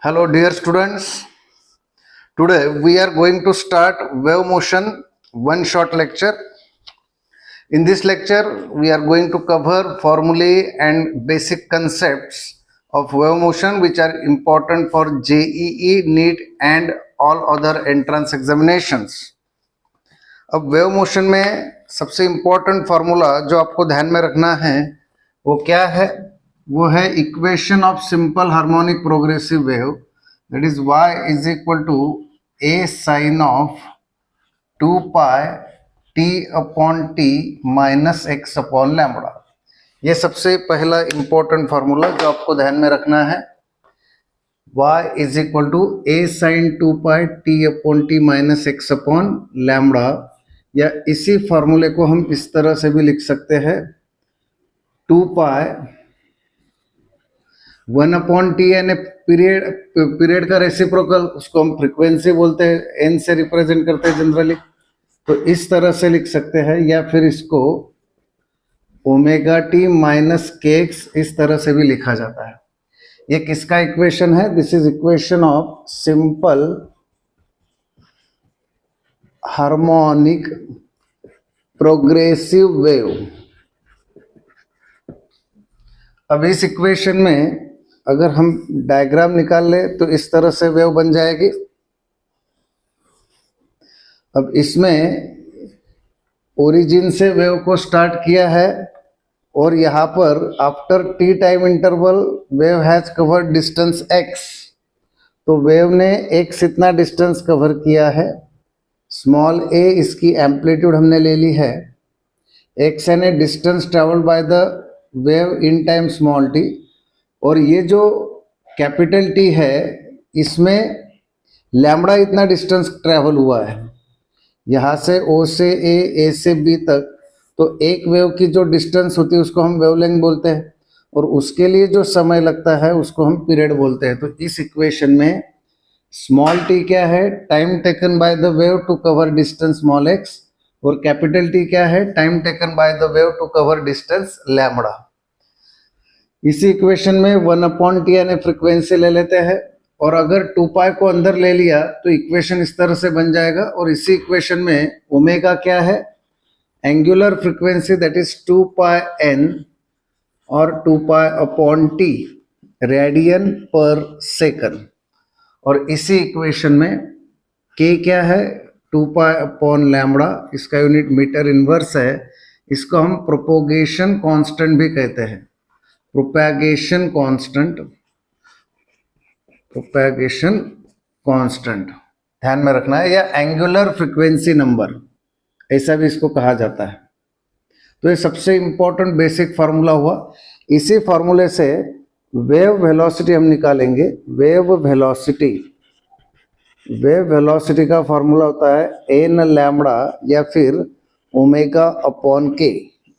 Hello, dear students. Today we are going to start wave motion one short lecture. In this lecture, we are going to cover formulae and basic concepts of wave motion which are important for JEE, NEET and all other entrance examinations. अब wave motion में सबसे important formula जो आपको ध्यान में रखना है वो क्या है? वो है equation of simple harmonic progressive wave, that is y is equal to a sine of 2 pi t upon t minus x upon lambda. ये सबसे पहला इम्पोर्टेंट फार्मूला जो आपको ध्यान में रखना है। y is equal to a sine 2 pi t upon t minus x upon lambda, या इसी फार्मूले को हम इस तरह से भी लिख सकते हैं 2 पाई 1 अपॉन टी यानी पीरियड का रेसिप्रोकल, उसको हम फ्रीक्वेंसी बोलते हैं, एन से रिप्रेजेंट करते हैं जनरली, तो इस तरह से लिख सकते हैं, या फिर इसको omega T minus k x इस तरह से भी लिखा जाता है। ये किसका इक्वेशन है? This is equation of simple harmonic progressive wave. अब इस इक्वेशन में अगर हम डायग्राम निकाल ले तो इस तरह से वेव बन जाएगी। अब इसमें ओरिजिन से वेव को स्टार्ट किया है और यहाँ पर after T time interval wave has covered distance x, तो वेव ने x इतना डिस्टेंस कवर किया है। स्मॉल a इसकी एम्पलीट्यूड हमने ले ली है, x यानी distance travelled by the wave in time small t, और ये जो कैपिटल T है इसमें लैम्बडा इतना डिस्टेंस ट्रेवल हुआ है यहाँ से O से A, A से B तक, तो एक वेव की जो डिस्टेंस होती है उसको हम वेवलेंथ बोलते हैं, और उसके लिए जो समय लगता है उसको हम पीरियड बोलते हैं। तो इस इक्वेशन में स्मॉल t क्या है? Time taken by the wave to cover distance small x, और कैपिटल T क्या है? Time taken by the wave to cover distance lambda. इसी इक्वेशन में 1 अपॉन टी यानी फ्रीक्वेंसी ले लेते हैं, और अगर 2 पाई को अंदर ले लिया तो इक्वेशन इस तरह से बन जाएगा। और इसी इक्वेशन में ओमेगा क्या है? Angular frequency, that is 2 pi n और 2 पाई अपॉन टी रेडियन पर सेकंड, और इसी इक्वेशन में k क्या है? 2 पाई अपॉन लैम्बडा, इसका यूनिट मीटर इनवर्स है, इसको हम प्रोपोगेशन कांस्टेंट भी कहते हैं, प्रोपैगेशन कांस्टेंट ध्यान में रखना है, या एंगुलर फ्रीक्वेंसी नंबर ऐसा भी इसको कहा जाता है। तो ये सबसे इंपॉर्टेंट बेसिक फार्मूला हुआ। इसी फार्मूले से वेव वेलोसिटी हम निकालेंगे। वेव वेलोसिटी का फार्मूला होता है एन लैम्बडा या फिर ओमेगा अपॉन के,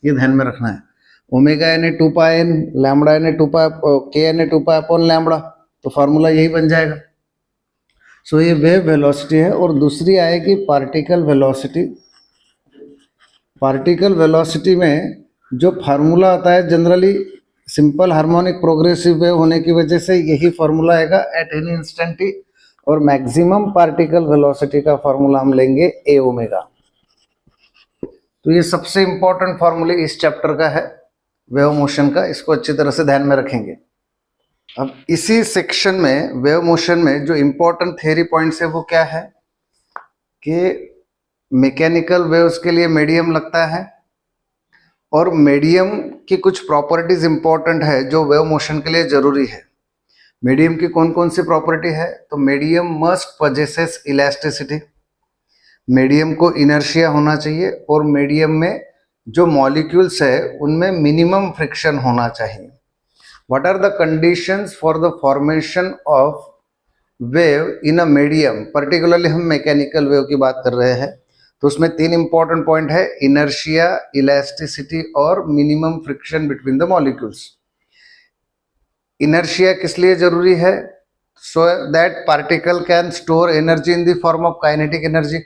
ये ध्यान में रखना है। ओमेगा यानी 2 पाई एन, लैम्बडा यानी 2 पाई, के यानी 2 पाई अपॉन लैम्बडा, तो फार्मूला यही बन जाएगा। सो ये वेव वेलोसिटी है। और दूसरी आएगी पार्टिकल वेलोसिटी। पार्टिकल वेलोसिटी में जो फार्मूला आता है generally simple harmonic progressive wave होने की वजह से यही फार्मूला आएगा एट एनी इंस्टेंट टी, और मैक्सिमम पार्टिकल वेलोसिटी का फार्मूला हम लेंगे ए ओमेगा। तो ये सबसे इंपॉर्टेंट फार्मूले इस चैप्टर का है वेव मोशन का, इसको अच्छी तरह से ध्यान में रखेंगे। अब इसी सेक्शन में वेव मोशन में जो इंपॉर्टेंट थ्योरी पॉइंट्स है वो क्या है कि मैकेनिकल वेव्स के लिए मीडियम लगता है, और मीडियम की कुछ प्रॉपर्टीज इंपॉर्टेंट है जो वेव मोशन के लिए जरूरी है। मीडियम की कौन कौन सी प्रॉपर्टी है? तो medium must possesses elasticity, medium को इनर्शिया होना चाहिए, और मीडियम में जो मॉलिक्यूल्स है उनमें मिनिमम फ्रिक्शन होना चाहिए। What are the conditions for the formation of wave in a medium? Particularly हम मैकेनिकल वेव की बात कर रहे हैं, तो उसमें 3 इंपॉर्टेंट पॉइंट है, इनर्शिया, इलास्टिसिटी और minimum friction between the molecules. Inertia किस लिए जरूरी है? So that particle can store energy in the form of kinetic energy.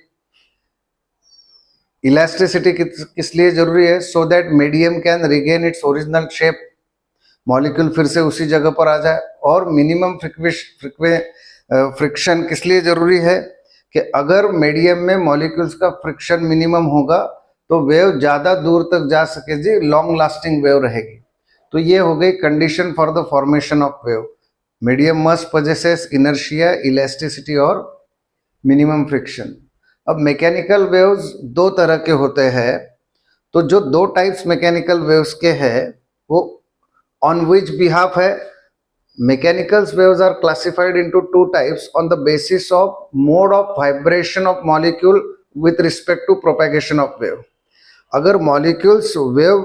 Elasticity किस लिए जरूरी है? So that medium can regain its original shape. Molecule फिर से उसी जगह पर आ जाए। और मिनिमम फ्रिक्शन किस लिए जरूरी है कि अगर मीडियम में मॉलिक्यूल्स का फ्रिक्शन मिनिमम होगा तो वेव ज्यादा दूर तक जा सके जी, लॉन्ग लास्टिंग वेव रहेगी। तो ये हो गई condition for the formation of wave. Medium must possesses inertia, elasticity और मिनिमम फ्रिक्शन। अब मैकेनिकल वेव्स दो तरह के होते हैं। तो जो दो टाइप्स मैकेनिकल वेव्स के हैं वो ऑन विच बिहाफ है, mechanical waves are classified into two types on the basis of mode of vibration of molecule with respect to propagation of wave। अगर molecules wave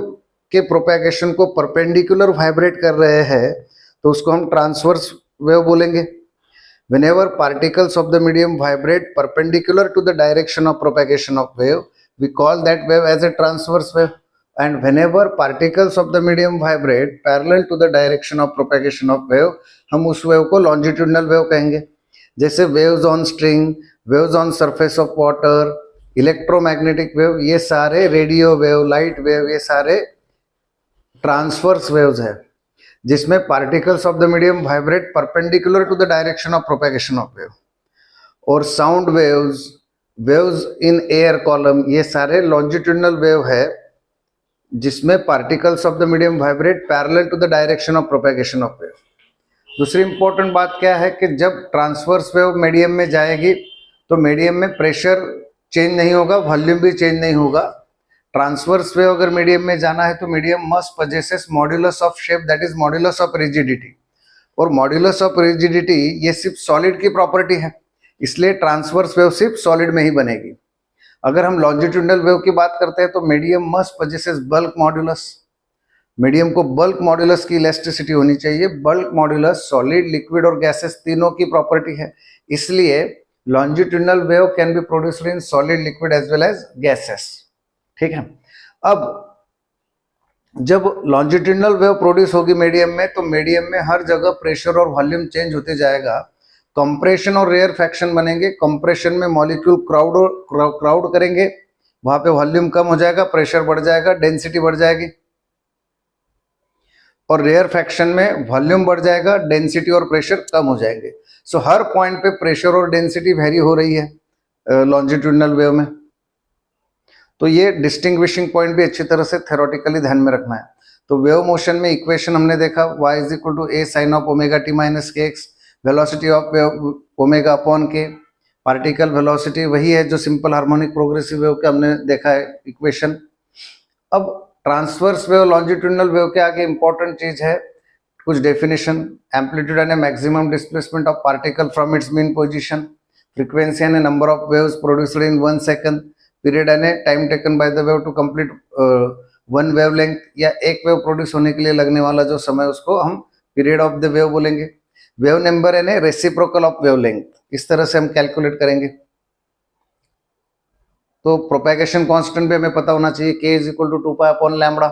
के propagation को perpendicular vibrate कर रहे हैं तो उसको हम transverse wave बोलेंगे। Whenever particles of the medium vibrate perpendicular to the direction of propagation of wave, we call that wave as a transverse wave। and whenever particles of the medium vibrate parallel to the direction of propagation of wave, हम उस wave को longitudinal wave कहेंगे। जैसे waves on string, waves on surface of water, electromagnetic wave, ये सारे radio wave, light wave, ये सारे transverse waves है जिसमें particles of the medium vibrate perpendicular to the direction of propagation of wave. और sound waves, waves in air column, ये सारे longitudinal wave है जिसमें particles of the medium vibrate parallel to the direction of propagation of wave. दूसरी important बात क्या है कि जब ट्रांसवर्स वेव मीडियम में जाएगी तो मीडियम में प्रेशर चेंज नहीं होगा, वॉल्यूम भी चेंज नहीं होगा। ट्रांसवर्स वेव अगर मीडियम में जाना है तो medium must possesses modulus of shape, that is modulus of rigidity. और मॉड्यूलस ऑफ रिजिडिटी ये सिर्फ सॉलिड की प्रॉपर्टी है, इसलिए ट्रांसवर्स वेव सिर्फ सॉलिड में ही बनेगी। अगर हम लॉन्जिट्यूडिनल वेव की बात करते हैं तो medium must possesses bulk modulus. Medium को बल्क मॉड्यूलस की इलास्टिसिटी होनी चाहिए। बल्क मॉड्यूलस सॉलिड, लिक्विड और गैसेस तीनों की प्रॉपर्टी है, इसलिए longitudinal wave can be produced in solid, liquid as well as gases. ठीक है। अब जब लॉन्जिट्यूडिनल वेव प्रोड्यूस होगी मीडियम में तो मीडियम में हर जगह प्रेशर और वॉल्यूम चेंज होते जाएगा। कंप्रेशन और रेयरफैक्शन बनेंगे। कंप्रेशन में मॉलिक्यूल क्राउड करेंगे, वहां पे वॉल्यूम कम हो जाएगा, प्रेशर बढ़ जाएगा, डेंसिटी बढ़ जाएगी। और रेयरफैक्शन में वॉल्यूम बढ़ जाएगा, डेंसिटी और प्रेशर कम हो जाएंगे। सो हर पॉइंट पे प्रेशर और डेंसिटी वेरी हो रही है लॉन्जिट्यूडिनल वेव में। तो ये डिस्टिंग्विशिंग पॉइंट भी अच्छी तरह से थ्योरेटिकली ध्यान में रखना है। तो वेव मोशन में इक्वेशन हमने देखा, y is equal to a sin of omega t minus k x, velocity of omega upon k, particle velocity वही है जो सिंपल हार्मोनिक प्रोग्रेसिव वेव के हमने देखा है इक्वेशन। अब ट्रांसवर्स वेव, लॉन्जिट्यूडिनल वेव के आगे इंपॉर्टेंट चीज है कुछ डेफिनेशन। एम्पलीट्यूड यानी maximum displacement of particle from its mean position. Frequency यानी number of waves produced in 1 second. Period यानी time taken by the wave to complete one wavelength, या एक वेव प्रोड्यूस होने के लिए लगने वाला जो समय उसको हम पीरियड ऑफ द वेव बोलेंगे। वेव नंबर यानी रेसिप्रोकल ऑफ वेवलेंथ, इस तरह से हम कैलकुलेट करेंगे। तो प्रोपेगेशन कांस्टेंट भी हमें पता होना चाहिए, k is equal to 2 pi upon lambda.